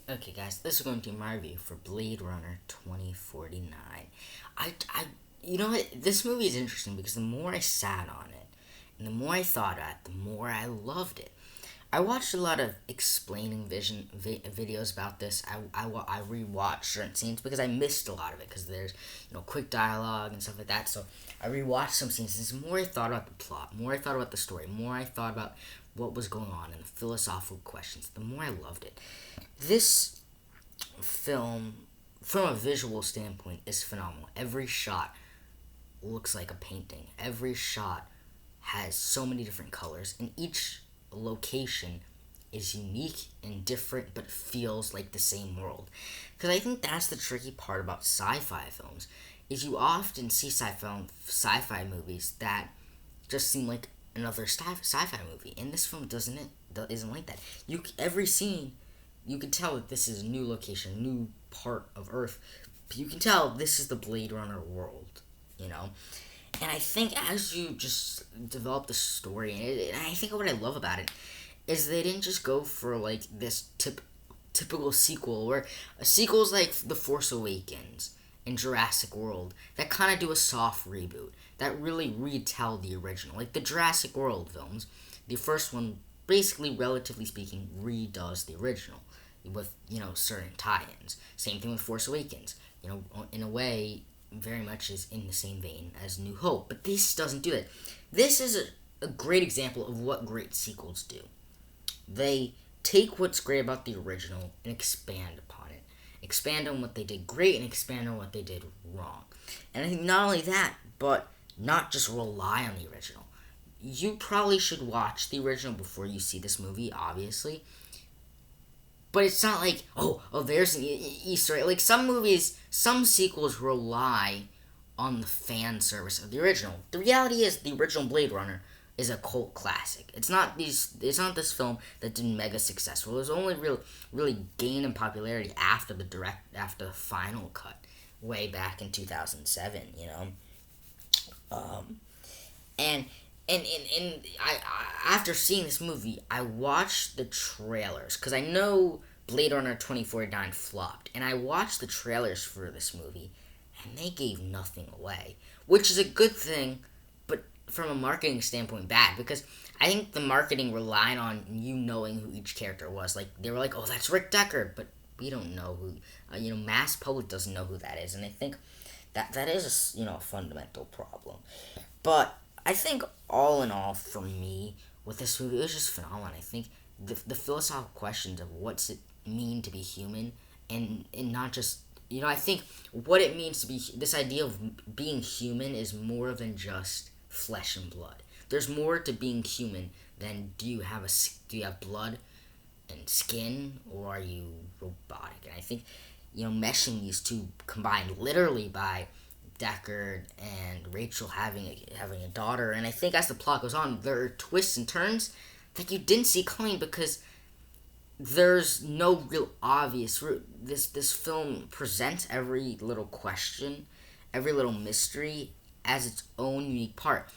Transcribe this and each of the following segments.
Okay, guys, this is going to be my review for Blade Runner 2049. You know what? This movie is interesting because the more I sat on it, and the more I thought about it, the more I loved it. I watched a lot of explaining videos about this. I rewatched certain scenes because I missed a lot of it because there's quick dialogue and stuff like that. So I rewatched some scenes. And the more I thought about the plot, more I thought about the story, more I thought about what was going on and the philosophical questions, the more I loved it. This film, from a visual standpoint, is phenomenal. Every shot looks like a painting. Every shot has so many different colors, and each location is unique and different but feels like the same world. Because I think that's the tricky part about sci-fi films is you often see sci-fi movies that just seem like another sci-fi movie, and this film isn't like that. Every scene you can tell that this is a new location, new part of Earth. You can tell this is the Blade Runner world, you know. And I think as you just develop the story, and I think what I love about it is they didn't just go for like this typical sequel, where a sequel is like The Force Awakens and Jurassic World that kind of do a soft reboot that really retell the original, like the Jurassic World films. The first one, basically, relatively speaking, redoes the original with certain tie-ins. Same thing with Force Awakens. In a way, very much is in the same vein as New Hope, but this doesn't do that. This is a great example of what great sequels do. They take what's great about the original and expand upon it. Expand on what they did great and expand on what they did wrong. And I think not only that, but not just rely on the original. You probably should watch the original before you see this movie, obviously. But it's not like, there's an Easter egg. Like some sequels rely on the fan service of the original. The reality is, the original Blade Runner is a cult classic. It's not this film that did mega successful. It was only really gained in popularity after the final cut, way back in 2007. And after seeing this movie, I watched the trailers because I know Blade Runner 2049 flopped, and I watched the trailers for this movie, and they gave nothing away, which is a good thing, but from a marketing standpoint, bad, because I think the marketing relied on you knowing who each character was. Like, they were like, "Oh, that's Rick Deckard," but we don't know who. Mass public doesn't know who that is, and I think that is a fundamental problem. But I think all in all, for me, with this movie, it was just phenomenal. I think the philosophical questions of what's it mean to be human, and not just, I think what it means to be, this idea of being human is more than just flesh and blood. There's more to being human than do you have blood and skin, or are you robotic? And I think, meshing these two combined literally by Deckard and Rachel having a daughter, and I think as the plot goes on, there are twists and turns that you didn't see coming because there's no real obvious route. This film presents every little question, every little mystery as its own unique part,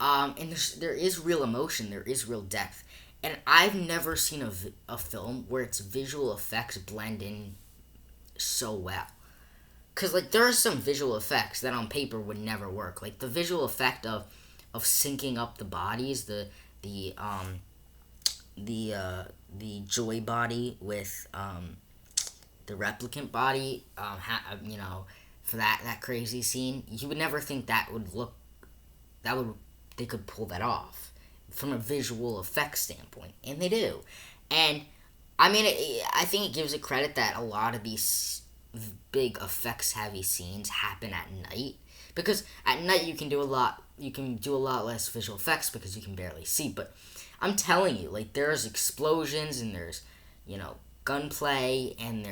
and there is real emotion, there is real depth, and I've never seen a film where its visual effects blend in so well. Because, like, there are some visual effects that on paper would never work. Like, the visual effect of syncing up the bodies, the Joy body with the replicant body, for that crazy scene, you would never think they could pull that off from a visual effects standpoint, and they do. And I mean, I think it gives it credit that a lot of these big effects heavy scenes happen at night, because at night you can do a lot less visual effects because you can barely see. But I'm telling you, like, there's explosions and there's gunplay, and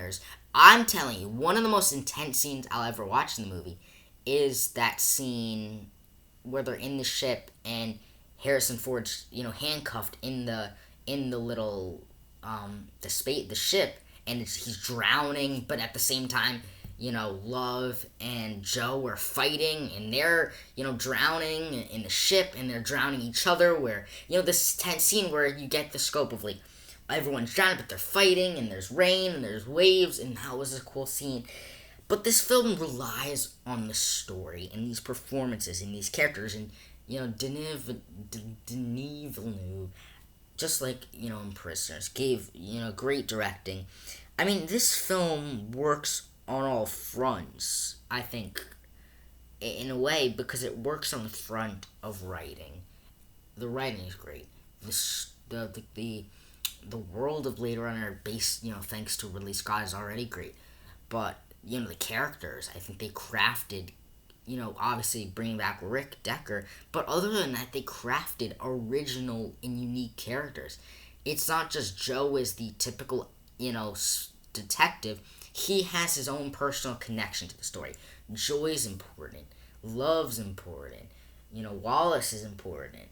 I'm telling you, one of the most intense scenes I'll ever watch in the movie is that scene where they're in the ship and Harrison Ford's handcuffed in the little the ship, and he's drowning, but at the same time, Love and Joe are fighting, and they're, drowning in the ship, and they're drowning each other, where, this tense scene where you get the scope of, like, everyone's drowning, but they're fighting, and there's rain, and there's waves, and that was a cool scene. But this film relies on the story and these performances and these characters, and Denis Villeneuve, just like in Prisoners, gave great directing. I mean, this film works on all fronts. I think, in a way, because it works on the front of writing. The writing is great. The world of Blade Runner, based thanks to Ridley Scott, is already great. But the characters, I think they crafted, obviously bringing back Rick Decker, but other than that, they crafted original and unique characters. It's not just Joe is the typical, detective. He has his own personal connection to the story. Joy's important. Love's important. Wallace is important.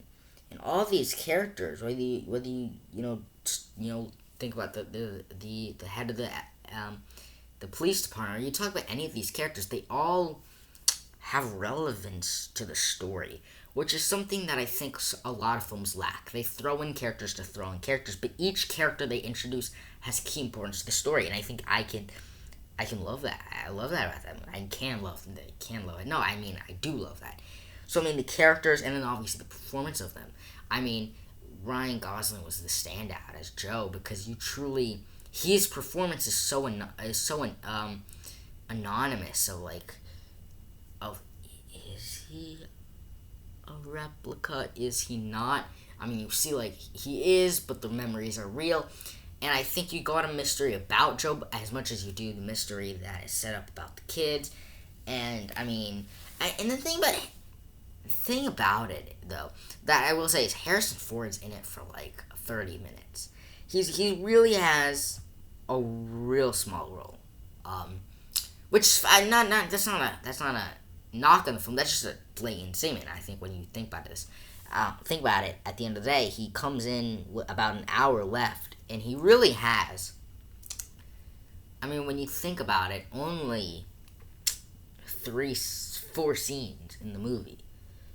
And all these characters, whether you think about the head of the police department, or you talk about any of these characters, they all have relevance to the story, which is something that I think a lot of films lack. They throw in characters to throw in characters, but each character they introduce has key importance to the story, and I think I can love that. I love that about them. I can love it. No, I mean, I do love that. So, I mean, the characters, and then obviously the performance of them. I mean, Ryan Gosling was the standout as Joe, because his performance is so anonymous. So, like, is he a replica? Is he not? I mean, you see, like, he is, but the memories are real. And I think you got a mystery about Joe as much as you do the mystery that is set up about the kids. And, I mean, and the thing about it, though, that I will say is Harrison Ford's in it for, like, 30 minutes. He really has a real small role. Which, that's not a knock on the film. That's just a blatant statement, I think, when you think about this. Think about it. At the end of the day, he comes in with about an hour left, and he really has. I mean, when you think about it, only 4 scenes in the movie.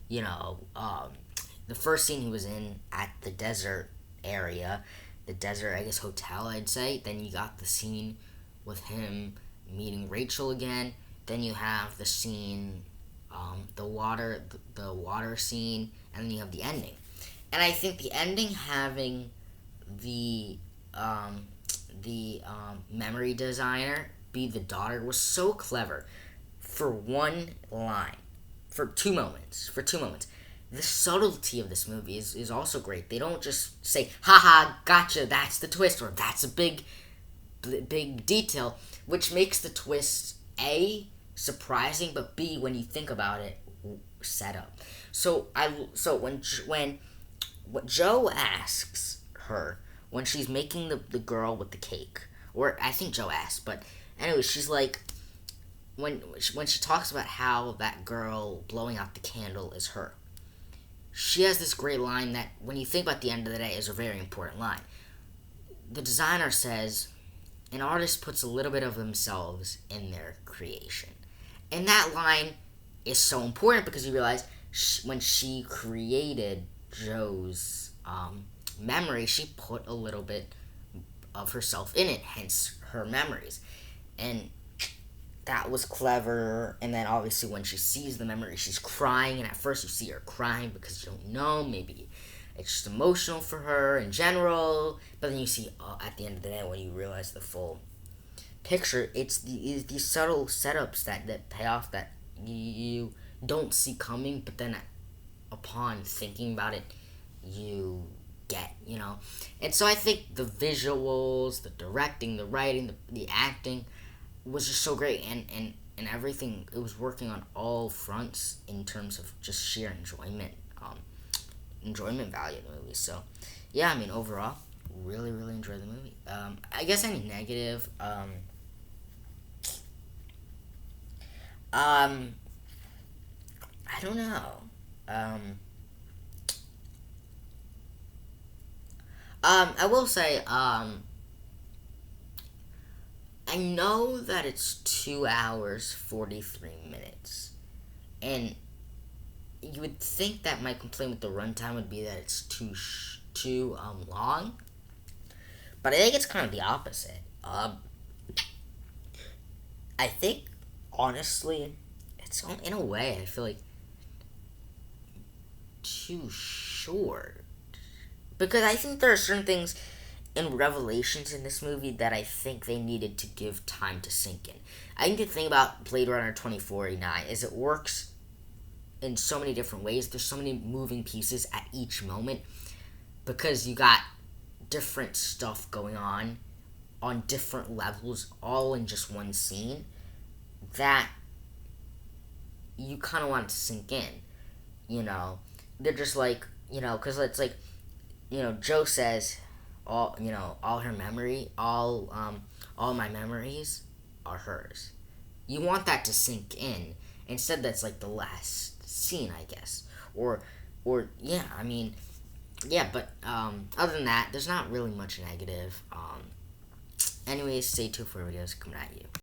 The first scene he was in at the desert area, the desert, I guess, hotel, I'd say. Then you got the scene with him meeting Rachel again. Then you have the scene, the water scene, and then you have the ending. And I think the ending having the memory designer be the daughter was so clever for one line, for two moments. The subtlety of this movie is also great. They don't just say, haha, gotcha, that's the twist, or that's a big detail, which makes the twist, A, surprising, but B, when you think about it, set up. So when what Joe asks her when she's making the girl with the cake, or I think Joe asks, but anyway, she's like, when she talks about how that girl blowing out the candle is her, she has this great line that, when you think about the end of the day, is a very important line. The designer says, an artist puts a little bit of themselves in their creation. And that line is so important because you realize when she created Joe's memory, she put a little bit of herself in it, hence her memories. And that was clever. And then obviously when she sees the memory, she's crying, and at first you see her crying because you don't know, maybe it's just emotional for her in general, but then you see at the end of the day, when you realize the full picture, it's these subtle setups that pay off that you don't see coming, but then upon thinking about it, you get, And so I think the visuals, the directing, the writing, the acting was just so great, and everything, it was working on all fronts in terms of just sheer enjoyment value of the movie. So, yeah, I mean, overall, really, really enjoyed the movie. I guess any negative, I don't know. I will say, I know that it's 2 hours, 43 minutes, and you would think that my complaint with the runtime would be that it's too long, But I think it's kind of the opposite. I think, honestly, it's in a way, I feel like too short. Because I think there are certain things in revelations in this movie that I think they needed to give time to sink in. I think the thing about Blade Runner 2049 is it works in so many different ways. There's so many moving pieces at each moment because you got different stuff going on different levels, all in just one scene, that you kind of want it to sink in. You know, they're just like, because it's like, Joe says, all her memory, all my memories are hers. You want that to sink in. Instead, that's like the last scene, I guess, or yeah, I mean, yeah, but other than that, there's not really much negative. Anyways, stay tuned for videos coming at you.